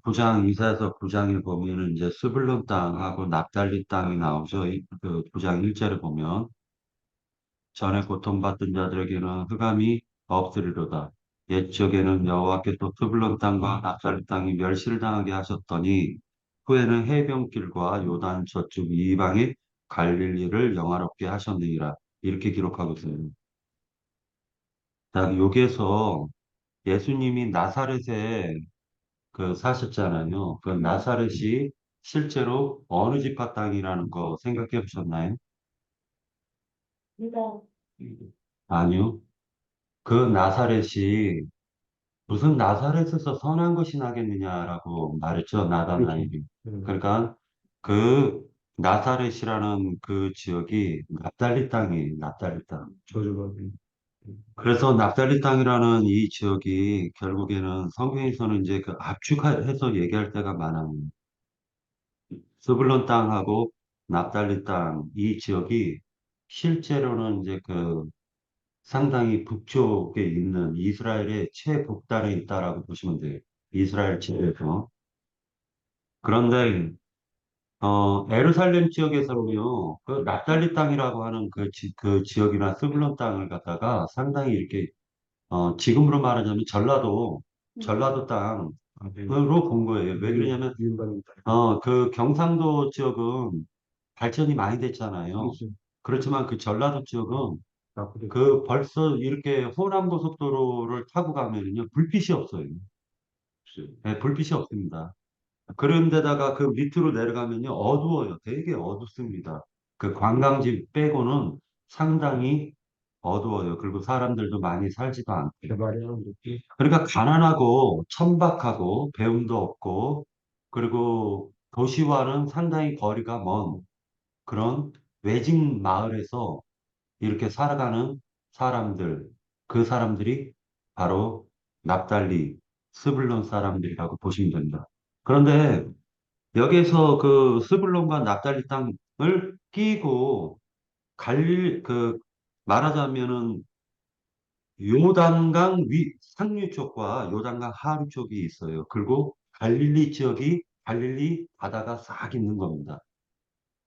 부장, 이사에서 부장에 보면은 이제 스불론 땅하고 납달리 땅이 나오죠. 그 부장 일절에 보면, 전에 고통받던 자들에게는 흑암이 없으리로다. 옛적에는 여호와께서 스불론 땅과 납달리 땅이 멸시를 당하게 하셨더니, 후에는 해변길과 요단 저쪽 이방의 갈릴리를 영화롭게 하셨느니라. 이렇게 기록하고 있어요. 자, 여기에서 예수님이 나사렛에 사셨잖아요. 그 나사렛이 실제로 어느 지파 땅이라는 거 생각해 보셨나요? 네. 아니요. 그 나사렛이 무슨 나사렛에서 선한 것이 나겠느냐라고 말했죠. 그렇죠. 나다나엘이. 그러니까 그 나사렛이라는 그 지역이 납달리 땅이에요. 납달리 땅. 저주받은. 그래서 납달리 땅이라는 이 지역이 결국에는 성경에서는 이제 그 압축해서 얘기할 때가 많아요. 스불론 땅하고 납달리 땅, 이 지역이 실제로는 이제 상당히 북쪽에 있는 이스라엘의 최북단에 있다라고 보시면 돼요. 이스라엘 지역에서. 그런데, 에루살렘 지역에서는요, 그 납달리 땅이라고 하는 그 지역이나 스불론 땅을 갖다가 상당히 이렇게, 지금으로 말하자면 전라도 아, 네. 땅으로 본 거예요. 왜 그러냐면, 미움받는 그 경상도 지역은 발전이 많이 됐잖아요. 그렇죠. 그렇지만 그 전라도 지역은 나쁘게. 그 벌써 이렇게 호남고속도로를 타고 가면은요, 불빛이 없어요. 네, 불빛이 없습니다. 그런데다가 그 밑으로 내려가면요, 어두워요. 되게 어둡습니다. 그 관광지 빼고는 상당히 어두워요. 그리고 사람들도 많이 살지도 않고. 개발이라는 느낌. 그러니까 가난하고 천박하고 배움도 없고, 그리고 도시와는 상당히 거리가 먼 그런 외진 마을에서 이렇게 살아가는 사람들, 그 사람들이 바로 납달리, 스불론 사람들이라고 보시면 됩니다. 그런데 여기서 그 스불론과 납달리 땅을 끼고 말하자면은 요단강 상류 쪽과 요단강 하류 쪽이 있어요. 그리고 갈릴리 지역이 갈릴리 바다가 싹 있는 겁니다.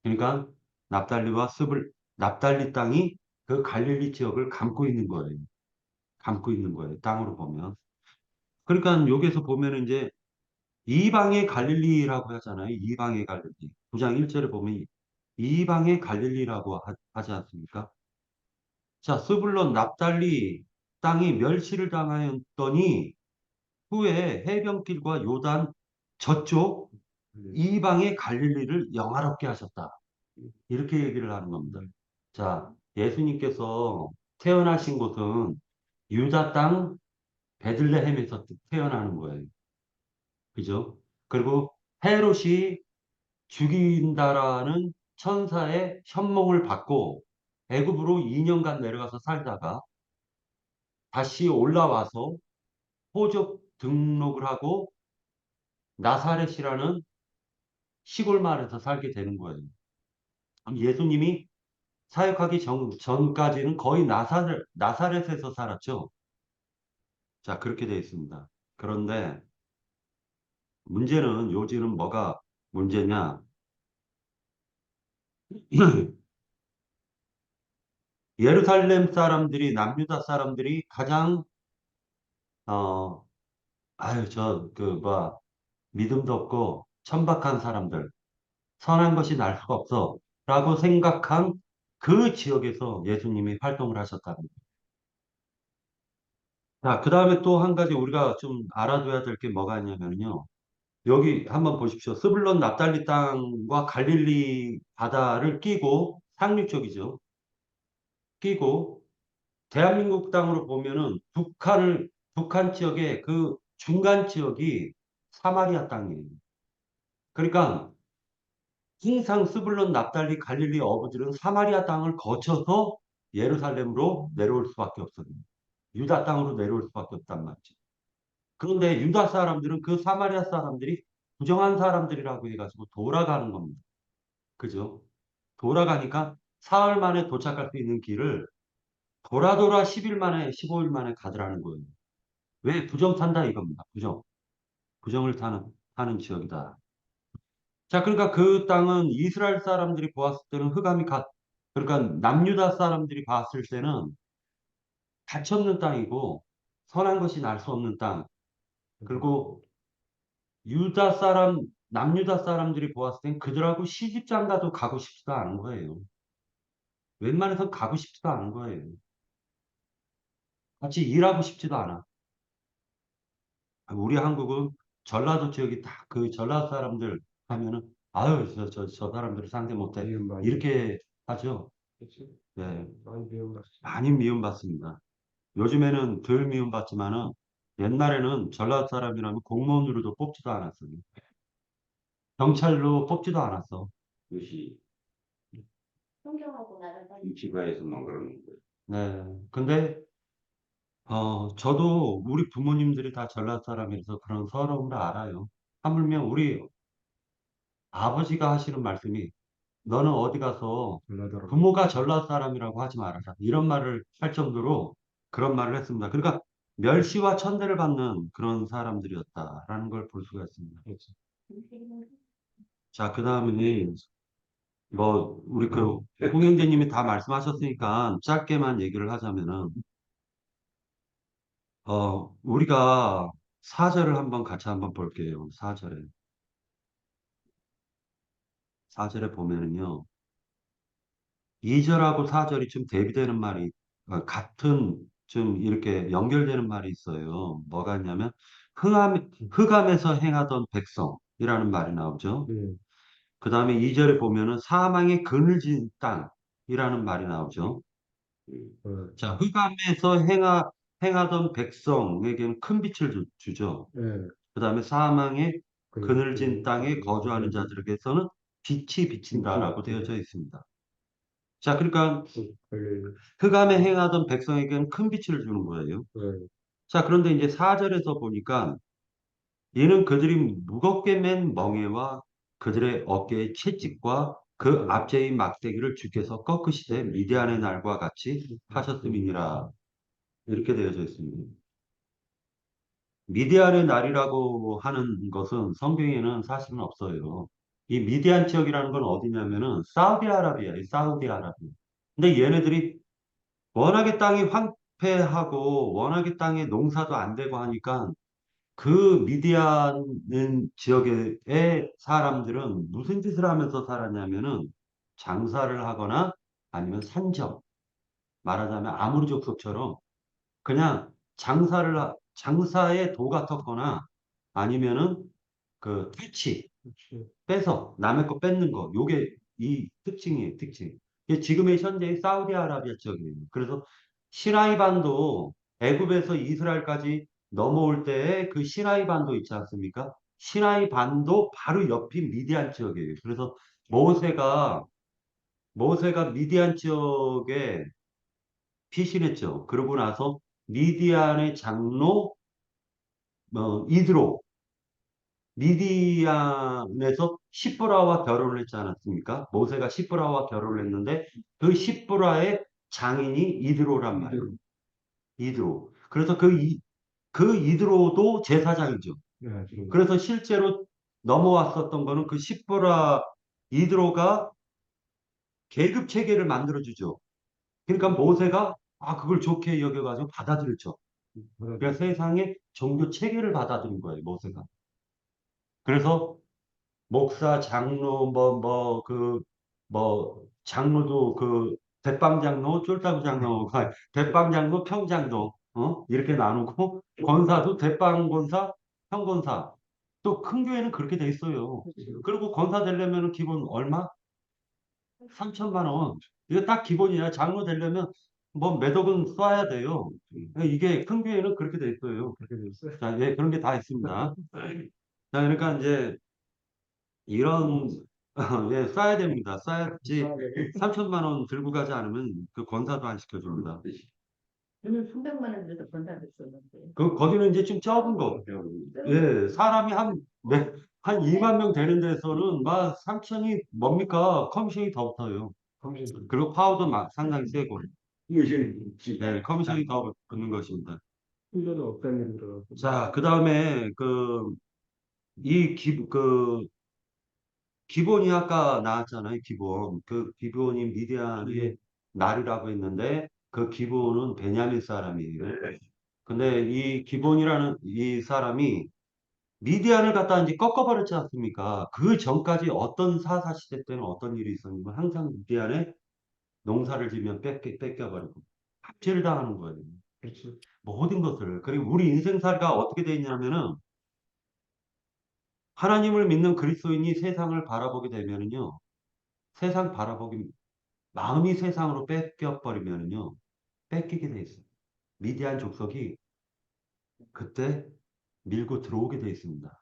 그러니까 납달리 땅이 그 갈릴리 지역을 감고 있는 거예요. 감고 있는 거예요. 땅으로 보면. 그러니까 여기서 보면 이제 이방의 갈릴리라고 하잖아요. 이방의 갈릴리. 9장 1절에 보면 이방의 갈릴리라고 하지 않습니까? 자, 스불론 납달리 땅이 멸시를 당하였더니 후에 해변길과 요단 저쪽 이방의 갈릴리를 영화롭게 하셨다. 이렇게 얘기를 하는 겁니다. 자, 예수님께서 태어나신 곳은 유다 땅 베들레헴에서 태어나는 거예요. 그죠? 그리고 헤롯이 죽인다라는 천사의 현몽을 받고 애굽으로 2년간 내려가서 살다가 다시 올라와서 호적 등록을 하고 나사렛이라는 시골 마을에서 살게 되는 거예요. 예수님이 사역하기 전까지는 거의 나사렛에서 살았죠. 자, 그렇게 되어 있습니다. 그런데 요지는 뭐가 문제냐? 예루살렘 사람들이, 남유다 사람들이 가장, 어, 믿음도 없고, 천박한 사람들, 선한 것이 날 수가 없어. 라고 생각한 그 지역에서 예수님이 활동을 하셨다는 거예요. 자, 그 다음에 또 한 가지 우리가 좀 알아둬야 될 게 뭐가 있냐면요. 여기 한번 보십시오. 스불론 납달리 땅과 갈릴리 바다를 끼고 상류 쪽이죠. 끼고 대한민국 땅으로 보면은 북한 지역의 그 중간 지역이 사마리아 땅이에요. 그러니까 항상 스불론 납달리 갈릴리 어부들은 사마리아 땅을 거쳐서 예루살렘으로 내려올 수밖에 없어요. 유다 땅으로 내려올 수밖에 없단 말이죠. 그런데 유다 사람들은 그 사마리아 사람들이 부정한 사람들이라고 해가지고 돌아가는 겁니다. 그죠? 돌아가니까 사흘 만에 도착할 수 있는 길을 돌아 10일 만에, 15일 만에 가더라는 거예요. 왜? 부정 산다 이겁니다. 부정. 하는 지역이다. 자, 그러니까 그 땅은 이스라엘 사람들이 보았을 때는 그러니까 남유다 사람들이 봤을 때는 가치 없는 땅이고 선한 것이 날 수 없는 땅. 그리고 유다 사람, 남유다 사람들이 보았을 땐 그들하고 시집장가도 가고 싶지도 않은 거예요. 웬만해서 가고 싶지도 않은 거예요. 같이 일하고 싶지도 않아. 우리 한국은 전라도 지역이 다 그 전라도 사람들 하면은 아유 저 사람들 상대 못해 미움 많이 이렇게 하죠. 그치? 네, 많이 미움받지. 많이 미움받습니다. 요즘에는 덜 미움받지만은 옛날에는 전라도 사람이라면 공무원으로도 뽑지도 않았어요. 경찰로 뽑지도 않았어. 그것이 지가에서만 그러는 거예요. 네, 근데 저도 우리 부모님들이 다 전라도 사람이라서 그런 서러움을 알아요. 하물며 우리 아버지가 하시는 말씀이 너는 어디 가서 전라도로. 부모가 전라도 사람이라고 하지 말아라. 이런 말을 할 정도로 그런 말을 했습니다. 그러니까 멸시와 천대를 받는 그런 사람들이었다라는 걸 볼 수가 있습니다. 그치. 자, 그 다음에 뭐 우리 그 홍영재님이 다 말씀하셨으니까 짧게만 얘기를 하자면은 우리가 사절을 한번 같이 한번 볼게요. 사절에 보면은요. 2절하고 4절이 좀 대비되는 같은 좀 이렇게 연결되는 말이 있어요. 뭐가 있냐면 흑암에서 행하던 백성이라는 말이 나오죠. 네. 그 다음에 2절에 보면은 사망의 그늘진 땅이라는 말이 나오죠. 자, 흑암에서 행하던 백성에게는 큰 빛을 주죠. 네. 그 다음에 사망의 그늘진 땅에 그 거주하는 자들에게서는 빛이 비친다라고 되어져 있습니다. 자, 그러니까 그 흑암에 행하던 백성에게는 큰 빛을 주는 거예요. 네. 자, 그런데 이제 4절에서 보니까 이는 그들이 무겁게 맨 멍에와 그들의 어깨의 채찍과 그 앞제의 막대기를 주께서 꺾으시되 미디안의 날과 같이 하셨음이니라. 이렇게 되어져 있습니다. 미디안의 날이라고 하는 것은 성경에는 사실은 없어요. 이 미디안 지역이라는 건 어디냐면은 사우디아라비아예요. 사우디아라비아. 근데 얘네들이 워낙에 땅이 황폐하고 워낙에 땅에 농사도 안 되고 하니까 그 미디안 지역의 사람들은 무슨 짓을 하면서 살았냐면은 장사를 하거나 아니면 산적, 말하자면 아무르족속처럼 그냥 장사에 도가 텄거나 아니면은 그 퇴치, 그치. 빼서 남의 거 뺏는 거. 요게 이 특징이에요, 특징. 이게 지금의 현재의 사우디아라비아 지역이에요. 그래서 시나이 반도 애굽에서 이스라엘까지 넘어올 때에 그 시나이 반도 있지 않습니까? 시나이 반도 바로 옆이 미디안 지역이에요. 그래서 모세가 미디안 지역에 피신했죠. 그러고 나서 미디안의 장로 이드로 미디안에서 시브라와 결혼을 했지 않았습니까? 모세가 시브라와 결혼을 했는데 그 시브라의 장인이 이드로란 말이에요. 이드로. 그래서 그 이드로도 제사장이죠. 네, 지금 그래서 실제로 넘어왔었던 거는 그 시브라 이드로가 계급 체계를 만들어주죠. 그러니까 모세가 그걸 좋게 여겨가지고 받아들였죠. 그러니까 세상의 종교 체계를 받아들인 거예요, 모세가. 그래서 목사, 장로, 장로도 대빵장로, 쫄따구 장로, 대빵장로, 평장로, 이렇게 나누고, 권사도 대빵권사, 평권사. 또 큰 교회는 그렇게 돼 있어요. 그리고 권사 되려면 기본 얼마? 3천만 원. 이거 딱 기본이야. 장로 되려면 뭐 몇 억은 쏴야 돼요. 이게 큰 교회는 그렇게 돼 있어요. 그렇게 됐어요. 자, 예, 그런 게 다 있습니다. 자, 그러니까 이제 이런 예, 써야 됩니다. 써야지 3천만 원 들고 가지 않으면 그 권사도 안 시켜줍니다. 저는 300만 원 들여서 건사 됐었는데. 거기는 이제 좀 적은 거. 예, 사람이 한 2만 명 되는 데서는 막 3천이 뭡니까? 커미션이 더 붙어요. 그리고 파워도 상당히 세고. 네, 커미션이 더 붙는 것입니다. 훈련은 없다는 얘기 들어가고. 자, 그 다음에 기본이 아까 나왔잖아요. 기본. 그 기본이 미디안의 날이라고 했는데 그 기본은 베냐민 사람이에요. 근데 이 기본이라는 이 사람이 미디안을 갖다 이제 꺾어버렸지 않습니까? 그 전까지 어떤 사사 시대 때는 어떤 일이 있었냐면 항상 미디안에 농사를 지면 뺏겨버리고 갑질을 당하는 거예요. 그렇지. 모든 것을. 그리고 우리 인생살이가 어떻게 돼 있냐면은 하나님을 믿는 그리스도인이 세상을 바라보게 되면은요. 세상 바라보기 마음이 세상으로 뺏겨버리면은요. 뺏기게 돼 있어요. 미디안 족속이 그때 밀고 들어오게 돼 있습니다.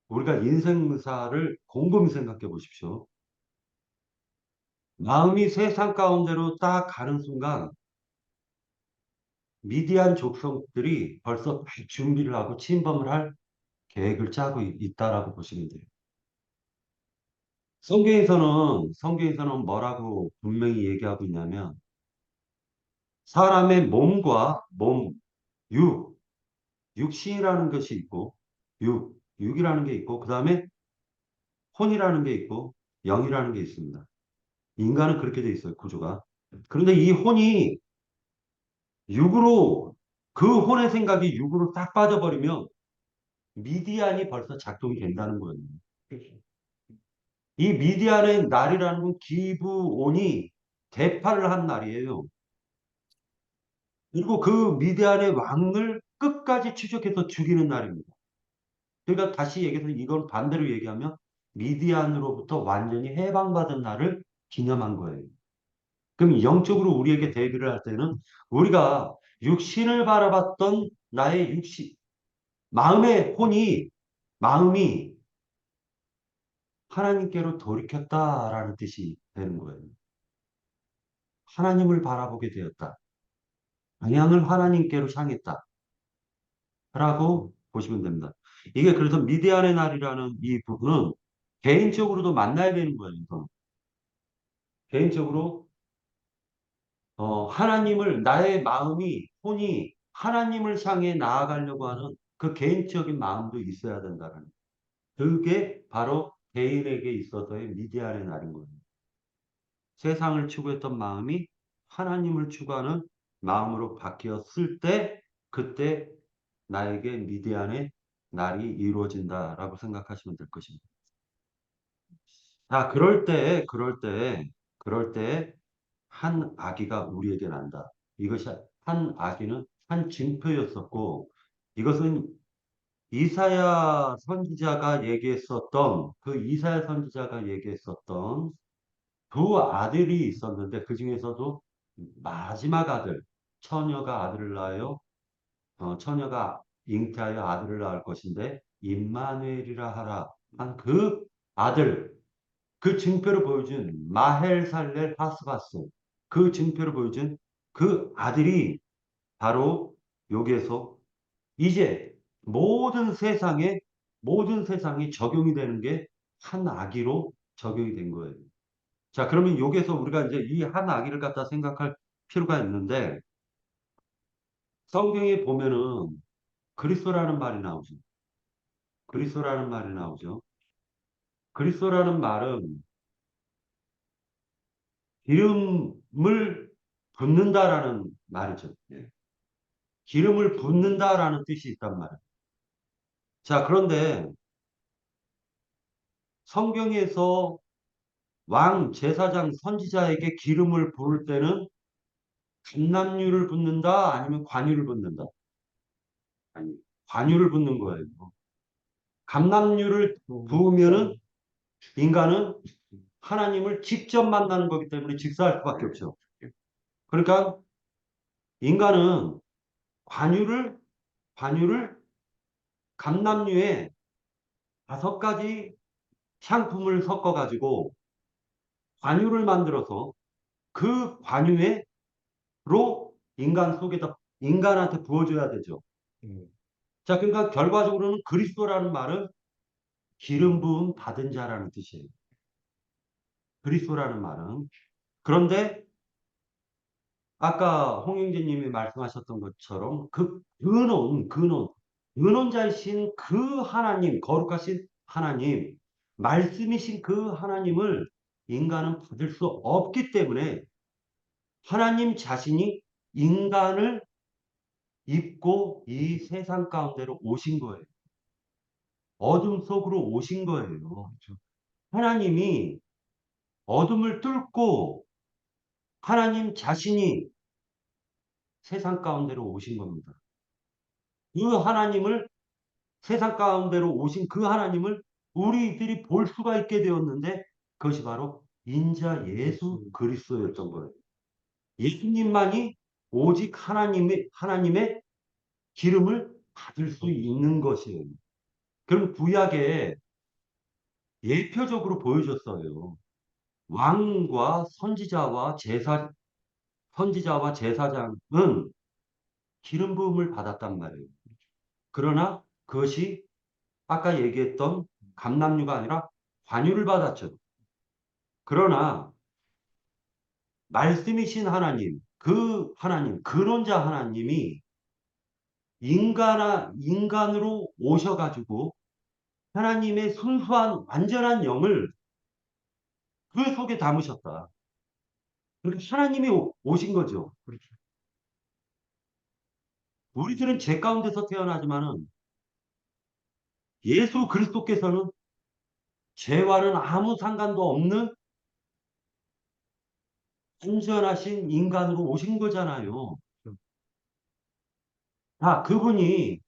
우리가 인생사를 곰곰이 생각해 보십시오. 마음이 세상 가운데로 딱 가는 순간 미디안 족속들이 벌써 준비를 하고 침범을 할 계획을 짜고 있다라고 보시면 돼요. 성경에서는 뭐라고 분명히 얘기하고 있냐면 사람의 몸과 육, 육신이라는 것이 있고 육이라는 게 있고 그 다음에 혼이라는 게 있고 영이라는 게 있습니다. 인간은 그렇게 돼 있어요, 구조가. 그런데 이 혼이 육으로 그 혼의 생각이 육으로 딱 빠져버리면 미디안이 벌써 작동이 된다는 거예요. 그렇지. 이 미디안의 날이라는 건 기브온이 대파를 한 날이에요. 그리고 그 미디안의 왕을 끝까지 추적해서 죽이는 날입니다. 그러니까 다시 얘기해서 이건 반대로 얘기하면 미디안으로부터 완전히 해방받은 날을 기념한 거예요. 그럼 영적으로 우리에게 대비를 할 때는 우리가 육신을 바라봤던 나의 마음의 혼이 마음이 하나님께로 돌이켰다라는 뜻이 되는 거예요. 하나님을 바라보게 되었다. 방향을 하나님께로 향했다. 라고 보시면 됩니다. 이게 그래서 미디안의 날이라는 이 부분은 개인적으로도 만나야 되는 거예요. 이건. 개인적으로 하나님을 나의 마음이 혼이 하나님을 향해 나아가려고 하는 그 개인적인 마음도 있어야 된다는 그게 바로 개인에게 있어서의 미디안의 날인 거예요. 세상을 추구했던 마음이 하나님을 추구하는 마음으로 바뀌었을 때 그때 나에게 미디안의 날이 이루어진다라고 생각하시면 될 것입니다. 자, 그럴 때 한 아기가 우리에게 난다. 이것이 한 아기는 한 징표였었고 이것은 이사야 선지자가 얘기했었던 두 아들이 있었는데 그 중에서도 마지막 아들, 처녀가 아들을 낳아요. 처녀가 잉태하여 아들을 낳을 것인데 임마누엘이라 하라 한 그 아들, 그 증표를 보여준 마헬살렐 하스바스, 그 증표를 보여준 그 아들이 바로 여기에서 이제 모든 세상이 적용이 되는 게 한 아기로 적용이 된 거예요. 자, 그러면 여기서 우리가 이제 이 한 아기를 갖다 생각할 필요가 있는데 성경에 보면은 그리스도라는 말이 나오죠. 그리스도라는 말이 나오죠. 그리스도라는 말은 기름을 붓는다라는 말이죠. 예. 기름을 붓는다라는 뜻이 있단 말이에요. 자, 그런데 성경에서 왕, 제사장, 선지자에게 기름을 부을 때는 감람류를 붓는다 아니면 관유를 붓는다. 아니, 관유를 붓는 거예요. 감람류를 부으면은 인간은 하나님을 직접 만나는 거기 때문에 직사할 수밖에 없죠. 그러니까 인간은 관유를 관유를 감람류에 5가지 향품을 섞어 가지고 관유를 만들어서 그 관유로 인간 속에다 인간한테 부어줘야 되죠. 음. 자, 그러니까 결과적으로는 그리스도라는 말은 기름 부음 받은 자라는 뜻이에요. 그리스도라는 말은. 그런데 아까 홍영재님이 말씀하셨던 것처럼 그 근원, 근원자이신 그 하나님, 거룩하신 하나님, 말씀이신 그 하나님을 인간은 받을 수 없기 때문에 하나님 자신이 인간을 입고 이 세상 가운데로 오신 거예요. 어둠 속으로 오신 거예요. 하나님이 어둠을 뚫고 하나님 자신이 세상 가운데로 오신 겁니다. 그 하나님을 세상 가운데로 오신 그 하나님을 우리들이 볼 수가 있게 되었는데 그것이 바로 인자 예수 그리스도였던 거예요. 예수님만이 오직 하나님의 기름을 받을 수 있는 것이에요. 그럼 구약에 예표적으로 보여줬어요. 왕과 선지자와 제사장은 기름 부음을 받았단 말이에요. 그러나 그것이 아까 얘기했던 감람류가 아니라 관유를 받았죠. 그러나 말씀이신 하나님, 그 하나님, 근원자 하나님이 인간으로 오셔가지고 하나님의 순수한 완전한 영을 그 속에 담으셨다. 그러니까 하나님이 오신 거죠. 그렇죠. 우리들은 죄 가운데서 태어나지만은 예수 그리스도께서는 죄와는 아무 상관도 없는 완전하신 인간으로 오신 거잖아요. 그분이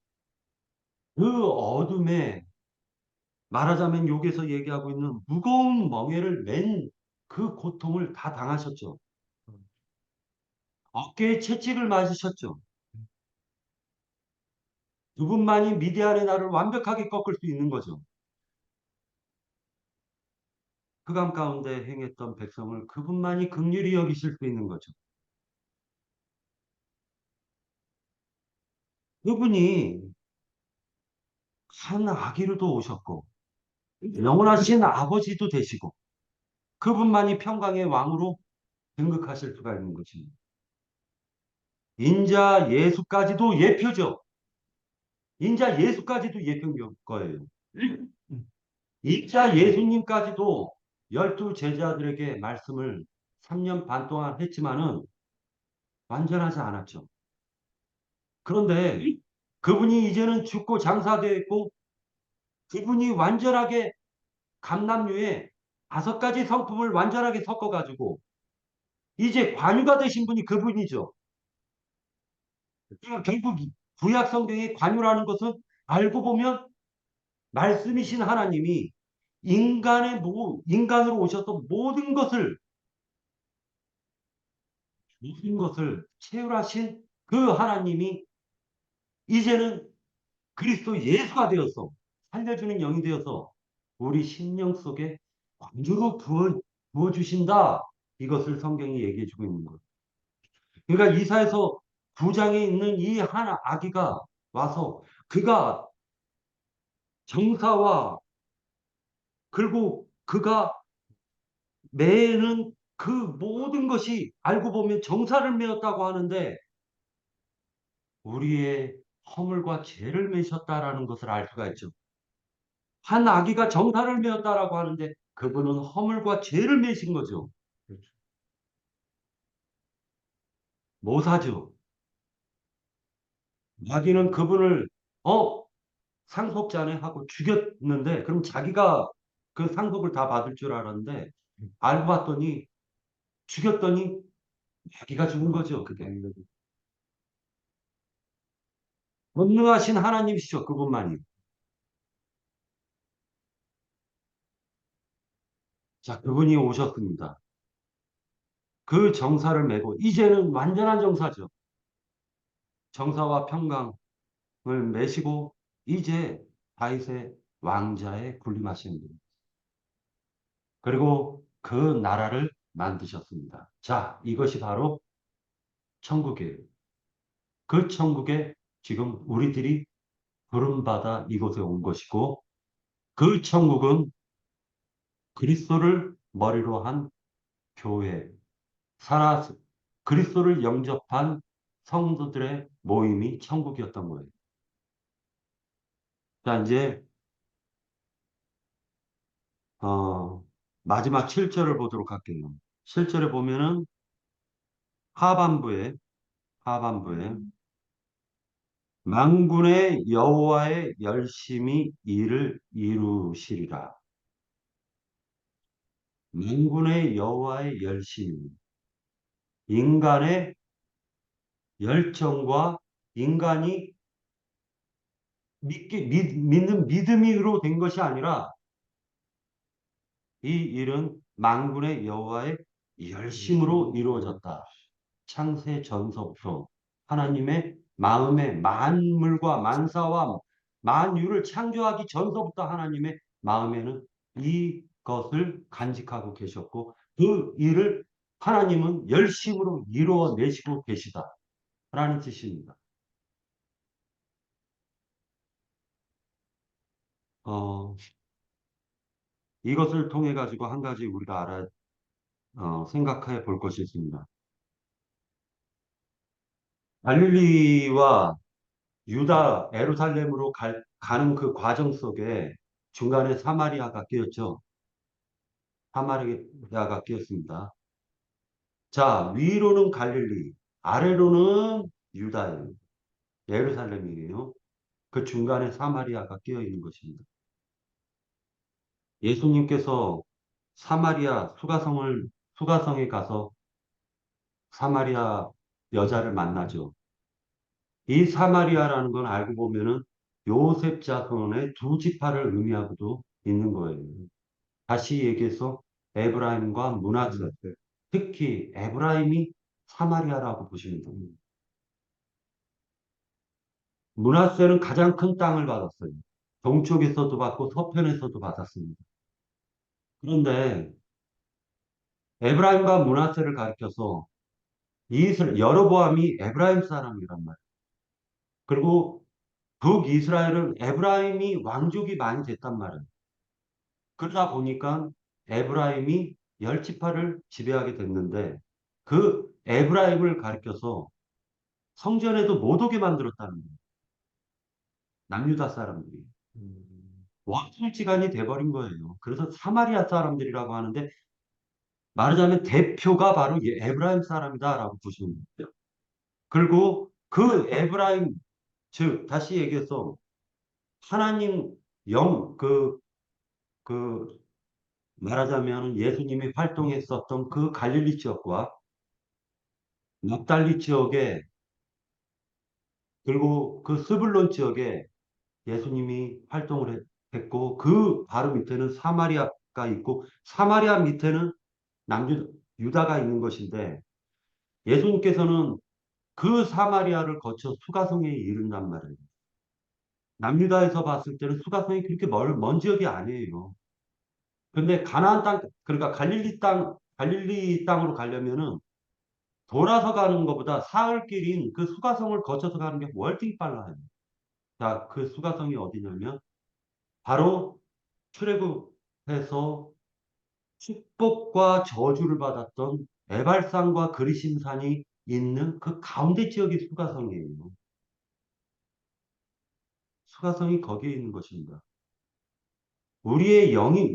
그 어둠에 말하자면 여기서 얘기하고 있는 무거운 멍에를 맨 그 고통을 다 당하셨죠. 어깨에 채찍을 맞으셨죠. 그분만이 미디안의 나를 완벽하게 꺾을 수 있는 거죠. 흑암 가운데 행했던 백성을 그분만이 긍휼히 여기실 수 있는 거죠. 그분이 한 아기로도 오셨고 영원하신 아버지도 되시고 그분만이 평강의 왕으로 등극하실 수가 있는 것입니다. 인자 예수까지도 예표죠. 인자 예수까지도 예표인 거예요. 인자 예수님까지도 12제자들에게 말씀을 3년 반 동안 했지만은 완전하지 않았죠. 그런데 그분이 이제는 죽고 장사되어 있고 그분이 완전하게 감람류에 5가지 성품을 완전하게 섞어가지고 이제 관유가 되신 분이 그분이죠. 그러니까 결국 구약 성경의 관유라는 것은 알고 보면 말씀이신 하나님이 인간으로 오셔서 모든 것을 채울하신 그 하나님이 이제는 그리스도 예수가 되어서 살려주는 영이 되어서 우리 심령 속에 관주로 부어주신다. 이것을 성경이 얘기해주고 있는 거예요. 그러니까 이사에서 9장에 있는 이 한 아기가 와서 그가 정사와 그리고 그가 매는 그 모든 것이 알고 보면 정사를 메었다고 하는데 우리의 허물과 죄를 메셨다라는 것을 알 수가 있죠. 한 아기가 정사를 메었다라고 하는데 그분은 허물과 죄를 메신 거죠. 그렇죠. 모사죠. 마귀는 그분을 상속자네 하고 죽였는데 그럼 자기가 그 상속을 다 받을 줄 알았는데 알고 봤더니 죽였더니 자기가 죽은 거죠. 그게. 전능하신 하나님이시죠. 그분만이. 자, 그분이 오셨습니다. 그 정사를 메고 이제는 완전한 정사죠. 정사와 평강을 메시고 이제 다윗의 왕자에 군림하시는 분. 그리고 그 나라를 만드셨습니다. 자, 이것이 바로 천국이에요. 그 천국에 지금 우리들이 부름받아 이곳에 온 것이고 그 천국은 그리스도를 머리로 한 교회, 살아 그리스도를 영접한 성도들의 모임이 천국이었던 거예요. 자, 이제, 마지막 7절을 보도록 할게요. 7절에 보면은 하반부에, 하반부에, 만군의 여호와의 열심히 일을 이루시리라. 만군의 여호와의 열심히. 인간의 열정과 인간이 믿는 믿음으로 된 것이 아니라 이 일은 만군의 여호와의 열심으로 이루어졌다. 창세 전서부터 하나님의 마음에 만물과 만사와 만유를 창조하기 전서부터 하나님의 마음에는 이것을 간직하고 계셨고 그 일을 하나님은 열심으로 이루어내시고 계시다라는 뜻입니다. 어, 이것을 통해 가지고 한 가지 우리가 생각해 볼 것이 있습니다. 갈릴리와 유다 예루살렘으로 가는 그 과정 속에 중간에 사마리아가 끼었죠. 사마리아가 끼었습니다. 자, 위로는 갈릴리, 아래로는 유다예요. 예루살렘이에요. 그 중간에 사마리아가 끼어 있는 것입니다. 예수님께서 사마리아 수가성에 가서 사마리아 여자를 만나죠. 이 사마리아라는 건 알고 보면은 요셉 자손의 두 지파를 의미하고도 있는 거예요. 다시 얘기해서 에브라임과 므낫세, 네. 특히 에브라임이 사마리아라고 보시면 됩니다. 므낫세는 가장 큰 땅을 받았어요. 동쪽에서도 받고 서편에서도 받았습니다. 그런데 에브라임과 므낫세를 가리켜서 여로보암이 에브라임 사람이란 말이에요. 그리고 북이스라엘은 에브라임이 왕족이 많이 됐단 말이에요. 그러다 보니까 에브라임이 열 지파를 지배하게 됐는데 그 에브라임을 가리켜서 성전에도 못 오게 만들었다는 거예요. 남유다 사람들이. 원수지간이 돼버린 거예요. 그래서 사마리아 사람들이라고 하는데 말하자면 대표가 바로 에브라임 사람이다라고 보시면 돼요. 그리고 그 에브라임, 즉 다시 얘기해서 하나님 그 말하자면 예수님이 활동했었던 그 갈릴리 지역과 납달리 지역에 그리고 그 스불론 지역에 예수님이 했고 그 바로 밑에는 사마리아가 있고 사마리아 밑에는 유다가 있는 것인데 예수님께서는 그 사마리아를 거쳐 수가성에 이른단 말이에요. 남유다에서 봤을 때는 수가성이 그렇게 먼 지역이 아니에요. 근데 가나안 땅, 그러니까 갈릴리 땅으로 가려면은 돌아서 가는 것보다 사흘길인 그 수가성을 거쳐서 가는 게 월등히 빨라요. 자, 그 수가성이 어디냐면 바로 출애굽해서 축복과 저주를 받았던 에발산과 그리심산이 있는 그 가운데 지역이 수가성이에요. 수가성이 거기에 있는 것입니다.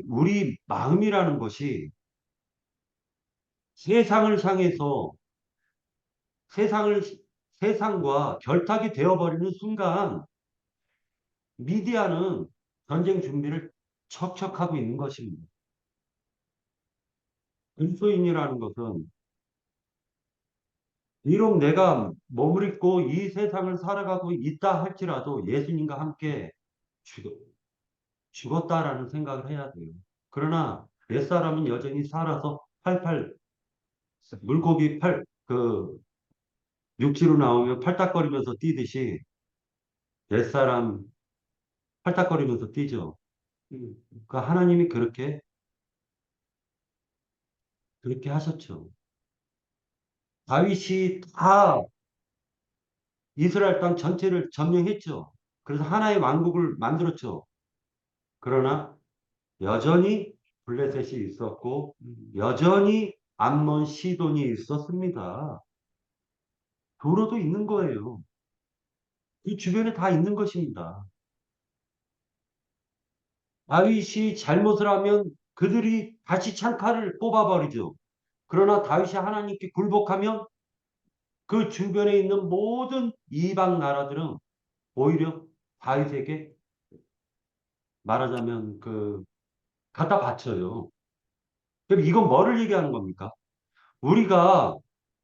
우리 마음이라는 것이 세상을 향해서 세상을, 세상과 결탁이 되어버리는 순간 미디어는 전쟁 준비를 척척하고 있는 것입니다. 그리스도인이라는 것은 비록 내가 몸을 입고 이 세상을 살아가고 있다 할지라도 예수님과 함께 죽, 죽었다라는 생각을 해야 돼요. 그러나 옛사람은 여전히 살아서 물고기 육지로 나오면 팔딱거리면서 뛰듯이 옛사람 팔딱거리면서 뛰죠. 그러니까 하나님이 그렇게 하셨죠. 다윗이 다 이스라엘 땅 전체를 점령했죠. 그래서 하나의 왕국을 만들었죠. 그러나 여전히 블레셋이 있었고 여전히 암몬 시돈이 있었습니다. 도로도 있는 거예요. 이 주변에 다 있는 것입니다. 다윗이 잘못을 하면 그들이 다시 창칼을 뽑아버리죠. 그러나 다윗이 하나님께 굴복하면 그 주변에 있는 모든 이방 나라들은 오히려 다윗에게 말하자면 갖다 바쳐요. 그럼 이건 뭐를 얘기하는 겁니까? 우리가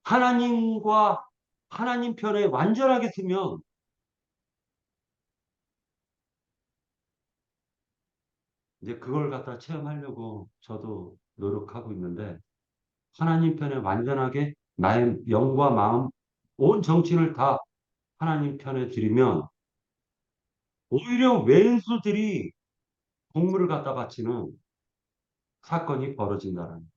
하나님과 하나님 편에 완전하게 서면 이제 그걸 갖다 체험하려고 저도 노력하고 있는데 하나님 편에 완전하게 나의 영과 마음, 온 정신을 다 하나님 편에 드리면 오히려 왼수들이 공물을 갖다 바치는 사건이 벌어진다는.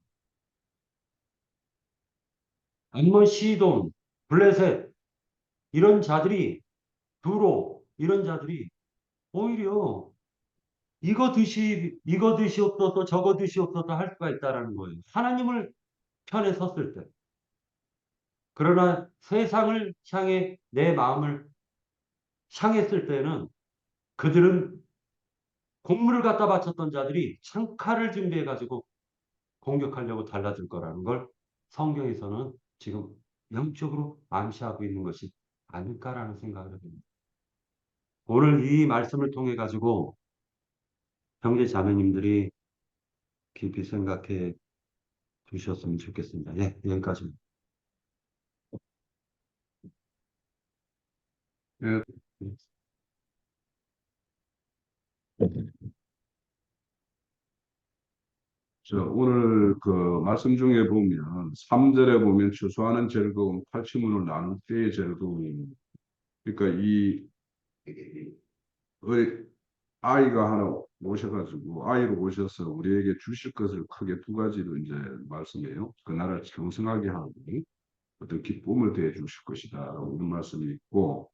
암몬, 시돈, 블레셋 이런 자들이 두로 이런 자들이 오히려 이거 드시옵소서 저거 드시옵소서 할 수가 있다라는 거예요. 하나님을 편에 섰을 때. 그러나 세상을 향해 내 마음을 향했을 때는 그들은 공물을 갖다 바쳤던 자들이 창칼을 준비해 가지고 공격하려고 달라들 거라는 걸 성경에서는 지금 영적으로 암시하고 있는 것이 아닐까라는 생각을 합니다. 오늘 이 말씀을 통해 가지고 형제 자매님들이 깊이 생각해 주셨으면 좋겠습니다. 예, 여기까지입니다. 예, 오늘 그 말씀 중에 보면 3절에 보면 추수하는 즐거움, 팔찌문을 나눌 때의 즐거움이 그러니까 이 아이가 하나 오셔가지고 아이로 오셔서 우리에게 주실 것을 크게 두 가지로 이제 말씀해요. 그 나라를昌盛하게 하고 어떤 기쁨을 대해 주실 것이다라고 이런 말씀이 있고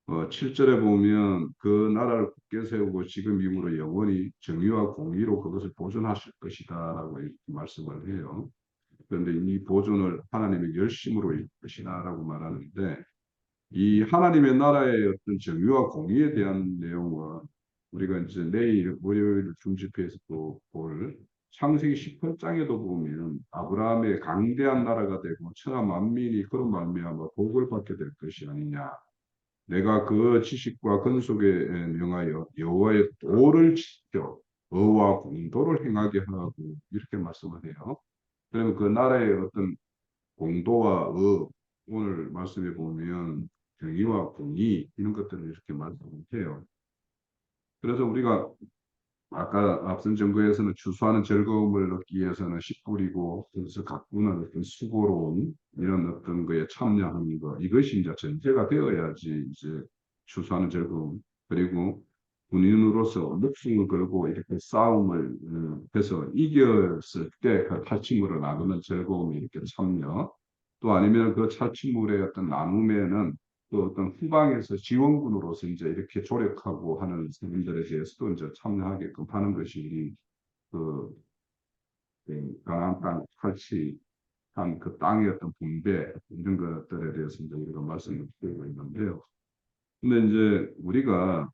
7절에 보면 그 나라를 굳게 세우고 지금 이후로 영원히 정의와 공의로 그것을 보존하실 것이다라고 이렇게 말씀을 해요. 그런데 이 보존을 하나님의 열심으로 이룰 것이다라고 말하는데 이 하나님의 나라의 어떤 정의와 공의에 대한 내용은 우리가 이제 내일 월요일 중집회에서 또 볼 창세기 18장에도 보면 아브라함의 강대한 나라가 되고 천하 만민이 그런 말미암아 복을 받게 될 것이 아니냐. 내가 그 지식과 근속에 명하여 여호와의 도를 지켜 의와 공도를 행하게 하고 이렇게 말씀을 해요. 그러면 그 나라의 어떤 공도와 오늘 말씀해 보면 정의와 공의 이런 것들을 이렇게 말씀을 해요. 그래서 우리가 아까 앞선 정거에서는 추수하는 즐거움을 얻기 위해서는 씨 뿌리고 그래서 가꾸는 어떤 수고로운 이런 어떤 거에 참여하는 거 이것이 이제 전제가 되어야지 이제 추수하는 즐거움 그리고 군인으로서 목숨을 걸고 이렇게 싸움을 해서 이겼을 때 그 탈취물을 나누는 즐거움이 이렇게 참여 또 아니면 그 탈취물의 어떤 나눔에는 또 어떤 후방에서 지원군으로서 이제 이렇게 조력하고 하는 사람들에 대해서도 이제 참여하게끔 하는 것이 우리 그 가나안 땅 탈취한 그 땅의 어떤 분배 이런 것들에 대해서 이제 우리가 말씀을 드리고 있는데요. 근데 이제 우리가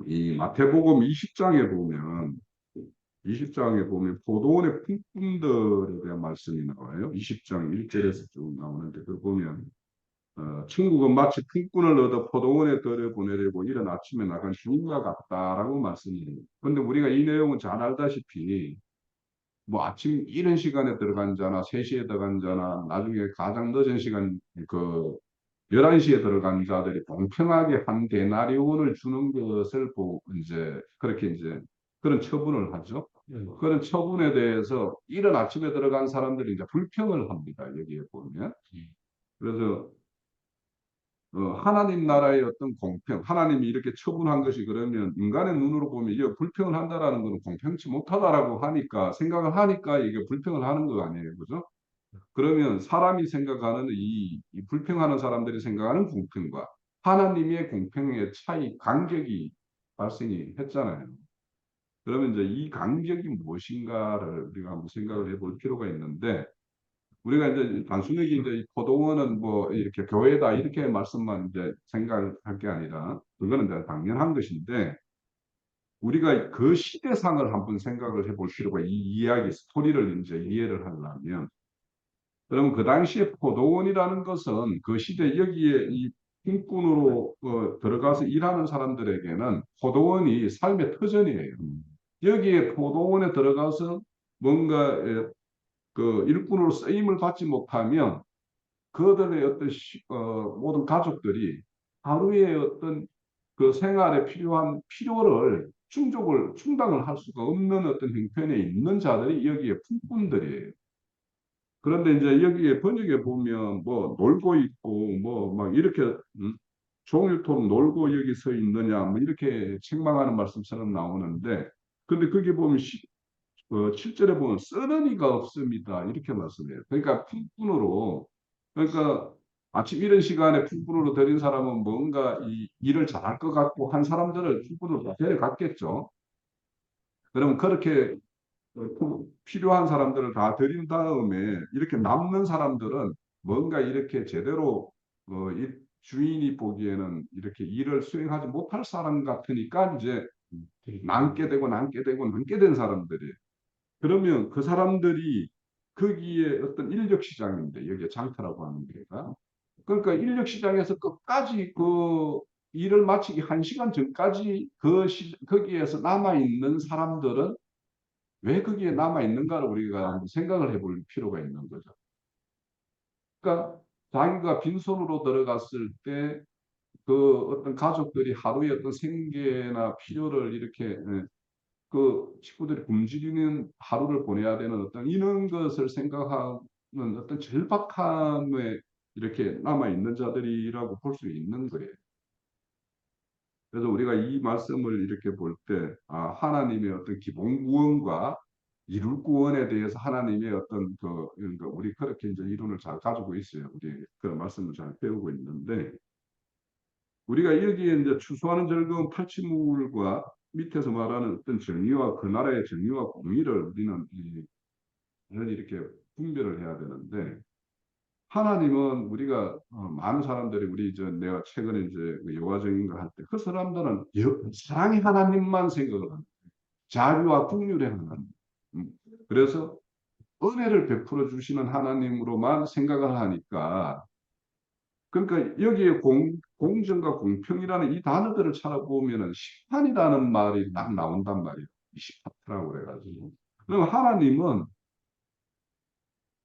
이 마태복음 20장에 보면 포도원의 품꾼들에 대한 말씀이 나와요. 20장 1절에서 쭉 나오는데 그걸 보면 천국은 마치 품꾼을 얻어 포도원에 들여보내려고 이른 아침에 나간 주인과 같다라고 말씀해요. 그런데 우리가 이 내용은 잘 알다시피 뭐 아침 이른 시간에 들어간 자나 3시에 들어간 자나 나중에 가장 늦은 시간 11시에 들어간 자들이 공평하게 한 데나리온을 주는 것을 보고 이제 그렇게 이제 그런 처분을 하죠. 그런 처분에 대해서 이른 아침에 들어간 사람들이 이제 불평을 합니다. 여기에 보면. 그래서 하나님 나라의 어떤 공평, 하나님이 이렇게 처분한 것이 그러면 인간의 눈으로 보면 이게 불평을 한다라는 것은 공평치 못하다라고 하니까 생각을 하니까 이게 불평을 하는 거 아니에요, 그죠? 그러면 사람이 생각하는 이 불평하는 사람들이 생각하는 공평과 하나님의 공평의 차이, 간격이 발생이 했잖아요. 그러면 이제 이 간격이 무엇인가를 우리가 한번 생각을 해볼 필요가 있는데 우리가 이제 단순하게 이제 이 포도원은 뭐 이렇게 교회다 이렇게 말씀만 이제 생각할 게 아니라 그거는 이제 당연한 것인데 우리가 그 시대상을 한번 생각을 해볼 필요가 이 이야기 스토리를 이제 이해를 하려면 그러면 그 당시에 포도원이라는 것은 그 시대 여기에 이 품꾼으로 들어가서 일하는 사람들에게는 포도원이 삶의 터전이에요. 여기에 포도원에 들어가서 뭔가 그 일꾼으로 쓰임을 받지 못하면 그들의 어떤 모든 가족들이 하루의 어떤 그 생활에 필요한 필요를 충당을 할 수가 없는 어떤 형편에 있는 자들이 여기에 품꾼들이에요. 그런데 이제 여기에 번역에 보면 뭐 놀고 있고 뭐 막 이렇게 종일토록 놀고 여기 서 있느냐 뭐 이렇게 책망하는 말씀처럼 나오는데 근데 거기 보면 7절에 보면 쓰는 이가 없습니다. 이렇게 말씀해요. 그러니까 품꾼으로 그러니까 아침 이런 시간에 품꾼으로 들인 사람은 뭔가 이 일을 잘할 것 같고 한 사람들을 품꾼으로 다 데려갔겠죠. 그러면 그렇게 필요한 사람들을 다 들인 다음에 이렇게 남는 사람들은 뭔가 이렇게 제대로 이 주인이 보기에는 이렇게 일을 수행하지 못할 사람 같으니까 이제 남게 되고 남게 되고 남게 된 사람들이 그러면 그 사람들이 거기에 어떤 인력 시장인데 여기에 장터라고 하는 게가 그러니까 인력 시장에서 끝까지 그 일을 마치기 1시간 전까지 거기에서 남아 있는 사람들은 왜 거기에 남아 있는가를 우리가 한번 생각을 해볼 필요가 있는 거죠. 그러니까 자기가 빈손으로 들어갔을 때 그 어떤 가족들이 하루의 어떤 생계나 필요를 이렇게 그 식구들이 굶주리는 하루를 보내야 되는 어떤 이런 것을 생각하는 어떤 절박함에 이렇게 남아 있는 자들이라고 볼 수 있는 거예요. 그래서 우리가 이 말씀을 이렇게 볼 때, 하나님의 어떤 기본 구원과 이룰 구원에 대해서 하나님의 어떤 이런 거 우리 그렇게 이제 이론을 잘 가지고 있어요. 우리 그런 말씀을 잘 배우고 있는데, 우리가 여기에 이제 추수하는 즐거운 탈취물과 밑에서 말하는 어떤 정의와 그 나라의 정의와 공의를 우리는 이렇게 분별을 해야 되는데, 하나님은 우리가 많은 사람들이 내가 최근에 이제 그 여가정인가 할 때 그 사람들은 사랑의 하나님만 생각을 합니다. 자비와 긍휼의 하나님. 그래서 은혜를 베풀어 주시는 하나님으로만 생각을 하니까 그러니까 여기에 공정과 공평이라는 이 단어들을 찾아보면은 심판이라는 말이 딱 나온단 말이에요. 미시파트라고 그래가지고. 그럼 하나님은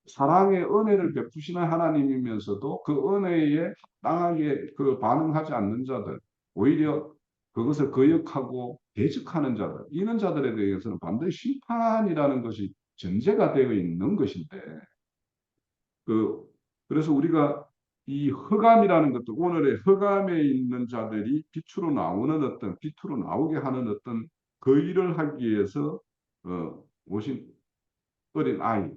사랑의 은혜를 베푸시는 하나님이면서도 그 은혜에 합당하게 그 반응하지 않는 자들, 오히려 그것을 거역하고 대적하는 자들, 이런 자들에 대해서는 반드시 심판이라는 것이 전제가 되어 있는 것인데, 그래서 우리가 이 흑암이라는 것도 오늘의 흑암에 있는 자들이 빛으로 나오게 하는 어떤 그 일을 하기 위해서 오신 어린 아이,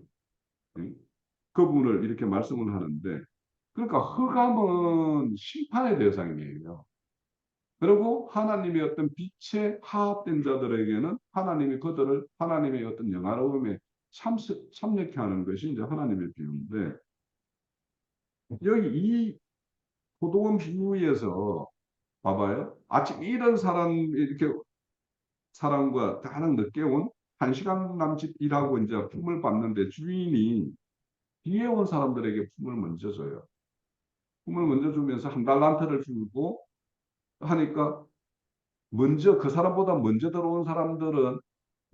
그분을 이렇게 말씀을 하는데, 그러니까 흑암은 심판의 대상이에요. 그리고 하나님의 어떤 빛에 화합된 자들에게는 하나님이 그들을 하나님의 어떤 영화로움에 참여케 하는 것이 이제 하나님의 비유인데, 여기 이 포도원 비유에서 봐봐요. 아침 이런 이렇게 사람과 가장 늦게 온 1시간 남짓 일하고 이제 품을 받는데 주인이 뒤에 온 사람들에게 품을 먼저 줘요. 품을 먼저 주면서 한 달란트를 주고 하니까 그 사람보다 먼저 들어온 사람들은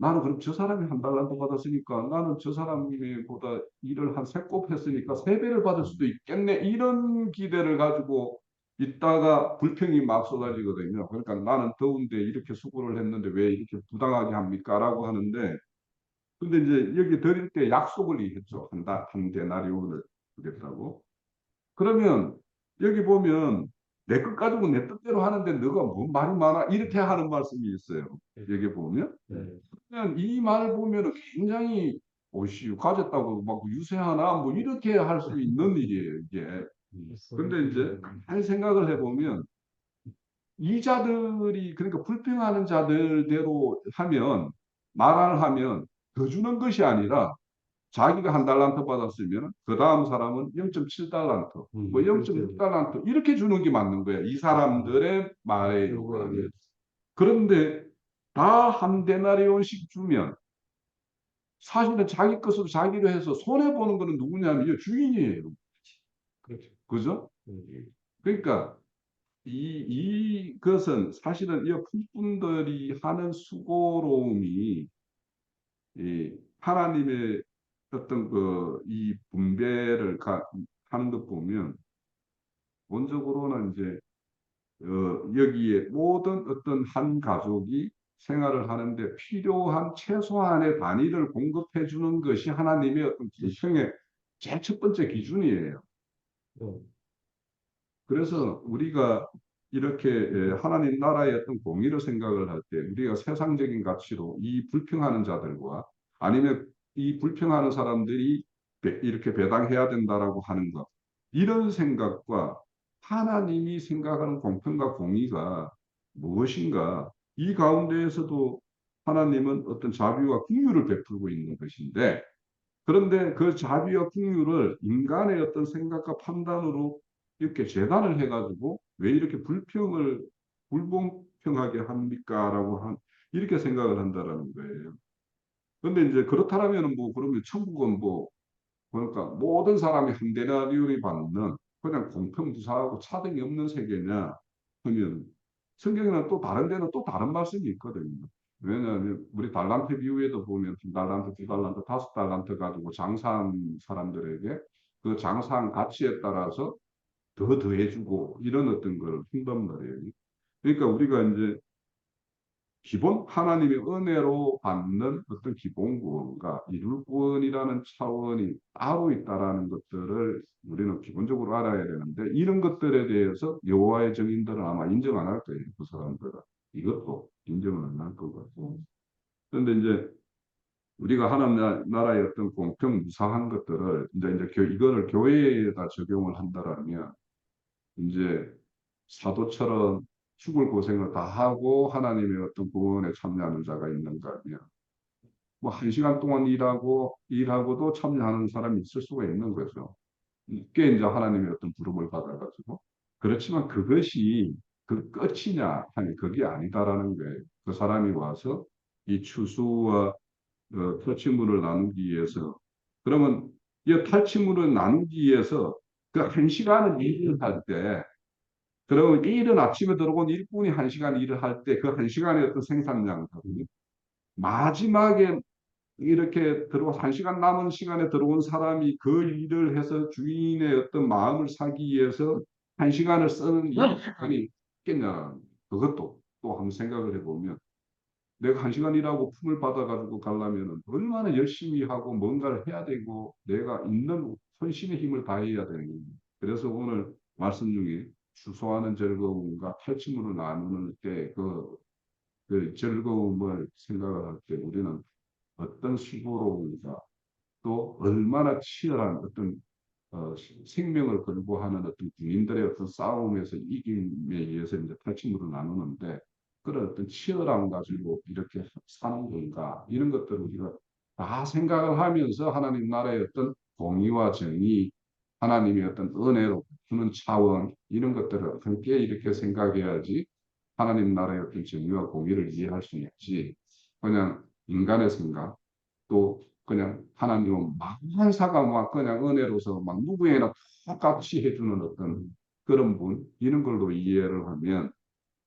나는 그럼 저 사람이 한 달란트 받았으니까 나는 저 사람보다 일을 한 3곱 했으니까 3배를 받을 수도 있겠네. 이런 기대를 가지고 있다가 불평이 막 쏟아지거든요. 그러니까 나는 더운데 이렇게 수고를 했는데 왜 이렇게 부당하게 합니까? 라고 하는데 근데 이제 여기 드릴 때 약속을 했죠. 한 데나리온을 주겠다고. 그러면 여기 보면 내 것 가지고 내 뜻대로 하는데 너가 뭐 말이 많아? 이렇게 하는 말씀이 있어요. 여기 보면. 그냥 이 말을 보면 굉장히 오씨 가졌다고 막 유세하나 뭐 이렇게 할 수 있는 일이에요. 이게. 근데 이제 가만히 생각을 해보면 이 자들이 그러니까 불평하는 자들대로 말을 하면 더 주는 것이 아니라 자기가 한 달란트 받았으면 그 다음 사람은 0.7달란트, 뭐 0.6달란트 이렇게 주는 게 맞는 거야. 이 사람들의 말에 의하면. 그런데 다 한 데나리온씩 주면 사실은 자기 것으로 자기로 해서 손해보는 거는 누구냐면 이 주인이에요. 그렇죠. 그죠? 음. 그러니까 이것은 사실은 이 분들이 하는 수고로움이 하나님의 어떤 이 분배를 하는 것 보면 원적으로는 이제 여기에 모든 어떤 한 가족이 생활을 하는데 필요한 최소한의 단위를 공급해 주는 것이 하나님의 어떤 불평의 제일 첫 번째 기준이에요. 어, 그래서 우리가 이렇게 하나님 나라의 어떤 공의를 생각을 할 때 우리가 세상적인 가치로 이 불평하는 자들과 아니면 이 불평하는 사람들이 이렇게 배당해야 된다라고 하는 것 이런 생각과 하나님이 생각하는 공평과 공의가 무엇인가 이 가운데에서도 하나님은 어떤 자비와 긍휼을 베풀고 있는 것인데 그런데 그 자비와 긍휼을 인간의 어떤 생각과 판단으로 이렇게 재단을 해가지고 왜 이렇게 불공평하게 합니까라고 이렇게 생각을 한다라는 거예요. 그런데 이제 그렇다면 뭐 그러면 천국은 뭐 그러니까 모든 사람이 한 데나리온이 받는 그냥 공평무사하고 차등이 없는 세계냐 하면 성경에는 또 다른 데는 또 다른 말씀이 있거든요. 왜냐하면 우리 달란트 비유에도 보면 한 달란트, 두 달란트, 다섯 달란트 가지고 장사한 사람들에게 그 장사한 가치에 따라서 더 더해주고 이런 어떤 걸 한단 말이에요. 그러니까 우리가 이제 기본 하나님의 은혜로 받는 어떤 기본구원과 이룰구원이라는 차원이 따로 있다라는 것들을 우리는 기본적으로 알아야 되는데 이런 것들에 대해서 여호와의 증인들은 아마 인정 안 할 거예요. 그 사람들은. 이것도 인정을 안 할 것 같고. 그런데 이제 우리가 하나님 나라의 어떤 공평 무상한 것들을 이제 이거를 교회에다 적용을 한다라면 이제 사도처럼 죽을 고생을 다 하고 하나님의 어떤 구원에 참여하는 자가 있는가 하면 뭐 1시간 동안 일하고도 참여하는 사람이 있을 수가 있는 거죠. 이게 이제 하나님의 어떤 부름을 받아가지고 그렇지만 그것이 그 끝이냐 하니 그게 아니다라는 거예요. 그 사람이 와서 이 추수와 탈취물을 나누기 위해서 그러면 이 탈취물을 나누기 위해서 그 1시간을 일을 할때 그러면 이른 아침에 들어온 일꾼이 1시간 일을 할 때 그 1시간의 어떤 생산량하고 마지막에 이렇게 들어온 1시간 남은 시간에 들어온 사람이 그 일을 해서 주인의 어떤 마음을 사기 위해서 1시간을 쓰는 이 시간이 있겠냐. 그것도 또 한번 생각을 해보면 내가 1시간 일하고 품을 받아가지고 가려면 얼마나 열심히 하고 뭔가를 해야 되고 내가 있는 혼신의 힘을 다해야 되는 거예요. 그래서 오늘 말씀 중에 추수하는 즐거움과 탈취물을 나누는 때 그 즐거움을 생각을 할 때 우리는 어떤 수고로움과 또 얼마나 치열한 어떤 생명을 걸고 하는 어떤 군인들의 어떤 싸움에서 이김에 의해서 이제 탈취물을 나누는데 그런 어떤 치열함 가지고 이렇게 사는 건가 이런 것들을 우리가 다 생각을 하면서 하나님 나라의 어떤 공의와 정의 하나님의 어떤 은혜로 주는 차원 이런 것들을 함께 이렇게 생각해야지 하나님 나라의 어떤 정의와 공의를 이해할 수 있지 그냥 인간의 생각 또 그냥 하나님은 만사가 막 그냥 은혜로서 막 누구에게나 똑같이 해주는 어떤 그런 분 이런 걸로 이해를 하면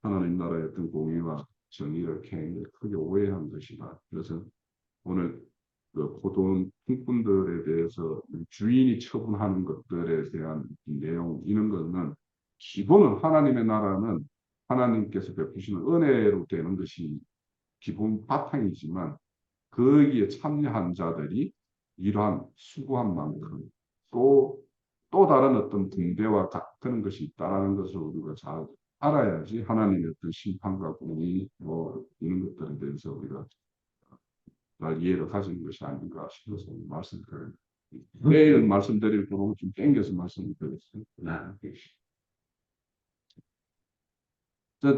하나님 나라의 어떤 공의와 정의를 굉장히 크게 오해한 것이다. 그래서 오늘 그 포도원 품꾼들에 대해서 주인이 처분하는 것들에 대한 내용 이런 것은 기본은 하나님의 나라는 하나님께서 베푸시는 은혜로 되는 것이 기본 바탕이지만 거기에 참여한 자들이 이러한 수고한 만큼 또 다른 어떤 분배와 그런 것이 있다는 것을 우리가 잘 알아야지 하나님의 어떤 심판과 공의 뭐 이런 것들에 대해서 우리가 잘 이해를 가지는 것이 아닌가 싶어서 말씀드립니다. 내일 말씀드릴 부분 좀 땡겨서 말씀드리겠습니다.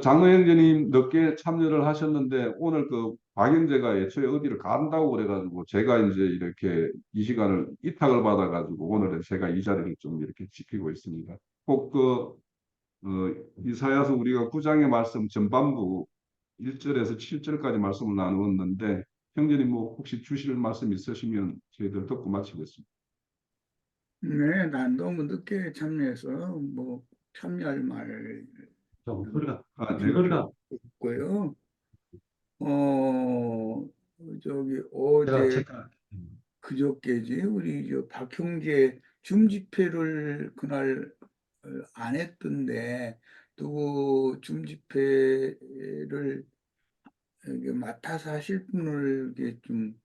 장로형제님 늦게 참여를 하셨는데 오늘 그 박영재가 애초에 어디를 간다고 그래가지고 제가 이제 이렇게 이 시간을 이탁을 받아가지고 오늘은 제가 이 자리를 좀 이렇게 지키고 있습니다. 꼭 이사야서 우리가 9장의 말씀 전반부 1절에서 7절까지 말씀을 나누었는데 형제님 뭐 혹시 주실 말씀 있으시면 저희들 듣고 마치겠습니다. 네, 난 너무 늦게 참여해서 뭐 참여할 말 목소리가, 아, 네. 목소리가, 없고요. 저기 제가, 어제 제가, 그저께지 우리 저 박형제 줌집회를 그날 안 했던데 누구 줌집회를 이게 맡아서 하실 분을 이게 좀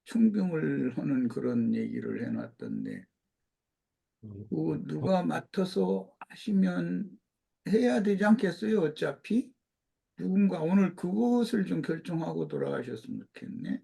총병을 하는 그런 얘기를 해놨던데 누가 맡아서 하시면 해야 되지 않겠어요? 어차피 누군가 오늘 그것을 좀 결정하고 돌아가셨으면 좋겠네.